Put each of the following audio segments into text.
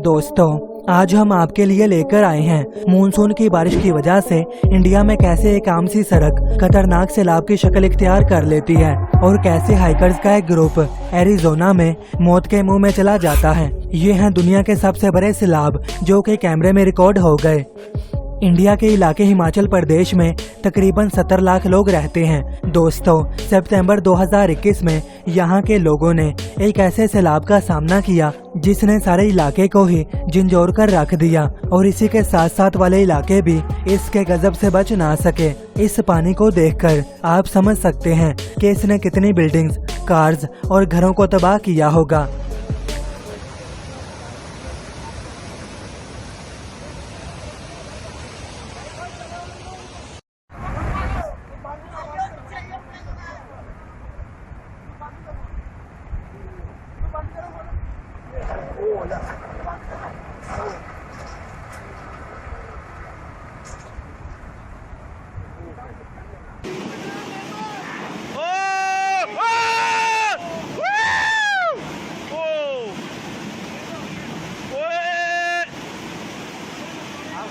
दोस्तों, आज हम आपके लिए लेकर आए हैं मानसून की बारिश की वजह से इंडिया में कैसे एक आम सी सड़क खतरनाक सैलाब की शक्ल इख्तियार कर लेती है और कैसे हाइकर्स का एक ग्रुप एरिजोना में मौत के मुंह में चला जाता है। ये हैं दुनिया के सबसे बड़े सैलाब जो कि कैमरे में रिकॉर्ड हो गए। इंडिया के इलाके हिमाचल प्रदेश में तकरीबन 70 लाख लोग रहते हैं। दोस्तों, सितंबर 2021 में यहाँ के लोगों ने एक ऐसे सैलाब का सामना किया जिसने सारे इलाके को ही झंझोर कर रख दिया और इसी के साथ साथ वाले इलाके भी इसके गजब से बच ना सके। इस पानी को देखकर आप समझ सकते हैं कि इसने कितनी बिल्डिंग्स, कार्स और घरों को तबाह किया होगा।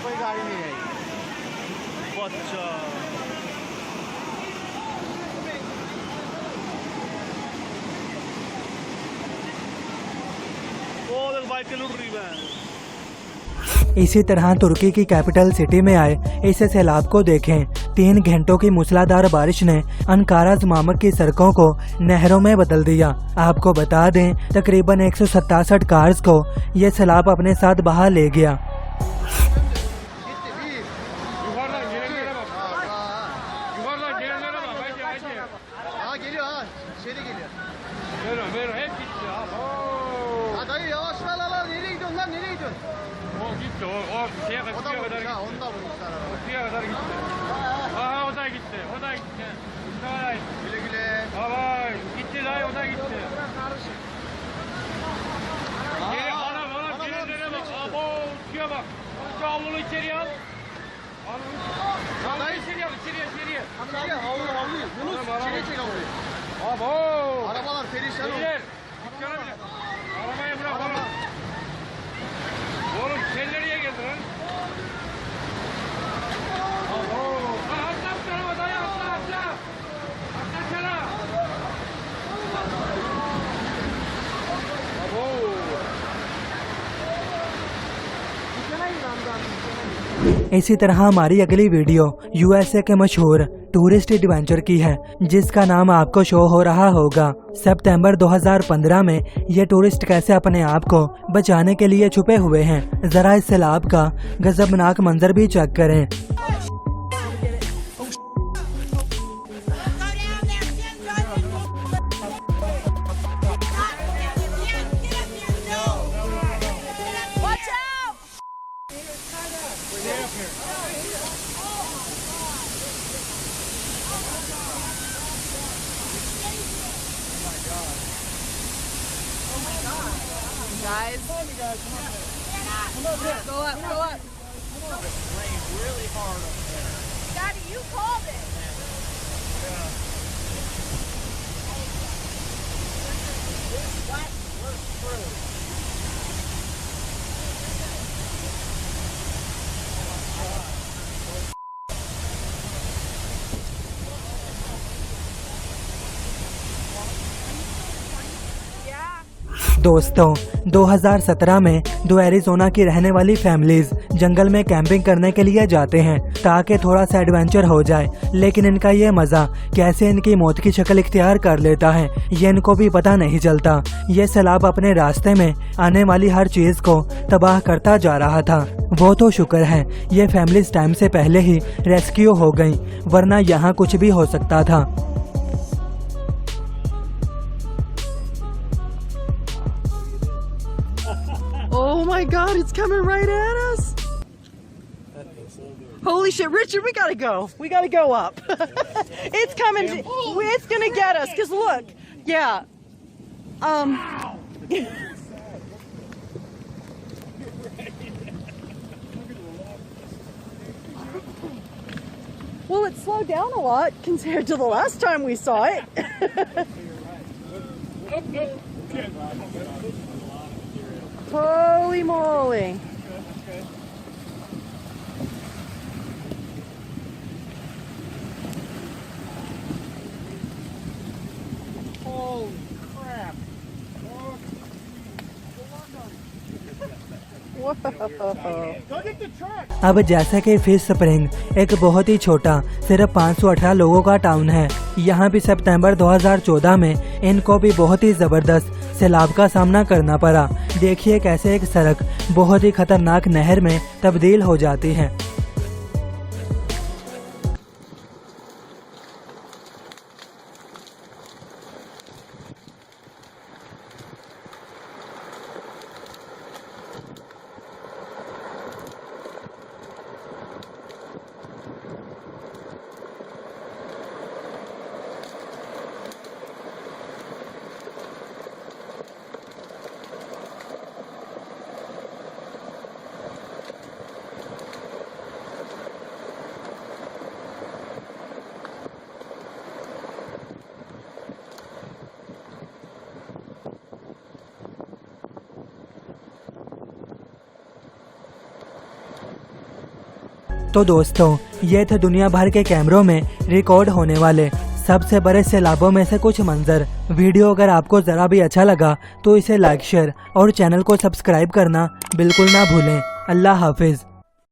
कोई गाड़ी नहीं आई। अच्छा, वो बाइक लुट रही है। इसी तरह तुर्की की कैपिटल सिटी में आए इस सैलाब को देखें। 3 घंटों की मूसलाधार बारिश ने अंकारा ज़मामक की सड़कों को नहरों में बदल दिया। आपको बता दें, तकरीबन 167 कार्स को ये सैलाब अपने साथ बहा ले गया। Arabalar perişan oldu. Arabayı bırak oğlum. Oğlum sen nereye geldin lan? Atla bu tarafa dayı, atla. Atlasana. इसी तरह हमारी अगली वीडियो यूएसए के मशहूर टूरिस्ट एडवेंचर की है जिसका नाम आपको शो हो रहा होगा। सितंबर 2015 में ये टूरिस्ट कैसे अपने आप को बचाने के लिए छुपे हुए हैं। जरा इस सैलाब का गजबनाक मंजर भी चेक करें। Guys, go up. It's rained really hard up there. Daddy, you called it. दोस्तों, 2017 में 2 एरिजोना की रहने वाली फैमिलीज जंगल में कैंपिंग करने के लिए जाते हैं ताकि थोड़ा सा एडवेंचर हो जाए, लेकिन इनका ये मजा कैसे इनकी मौत की शक्ल इख्तियार कर लेता है ये इनको भी पता नहीं चलता। ये सैलाब अपने रास्ते में आने वाली हर चीज को तबाह करता जा रहा था। वो तो शुक्र है ये फैमिलीज टाइम से पहले ही रेस्क्यू हो गई, वरना यहाँ कुछ भी हो सकता था। Oh my God, it's coming right at us. Holy shit, Richard, we gotta go. We gotta go up. It's coming. It's gonna get us, cause look. Yeah. Well, it slowed down a lot compared to the last time we saw it. Holy moly. Holy crap. Whoa. Go get the truck. अब जैसा कि fish spring एक बहुत ही छोटा सिर्फ 518 लोगों का town है, यहाँ भी सितंबर 2014 में इनको भी बहुत ही जबरदस्त सैलाब का सामना करना पड़ा। देखिए कैसे एक सड़क बहुत ही खतरनाक नहर में तब्दील हो जाती है। तो दोस्तों, ये थे दुनिया भर के कैमरों में रिकॉर्ड होने वाले सबसे बड़े सैलाबों में से कुछ मंजर। वीडियो अगर आपको ज़रा भी अच्छा लगा तो इसे लाइक, शेयर और चैनल को सब्सक्राइब करना बिल्कुल ना भूलें। अल्लाह हाफिज़।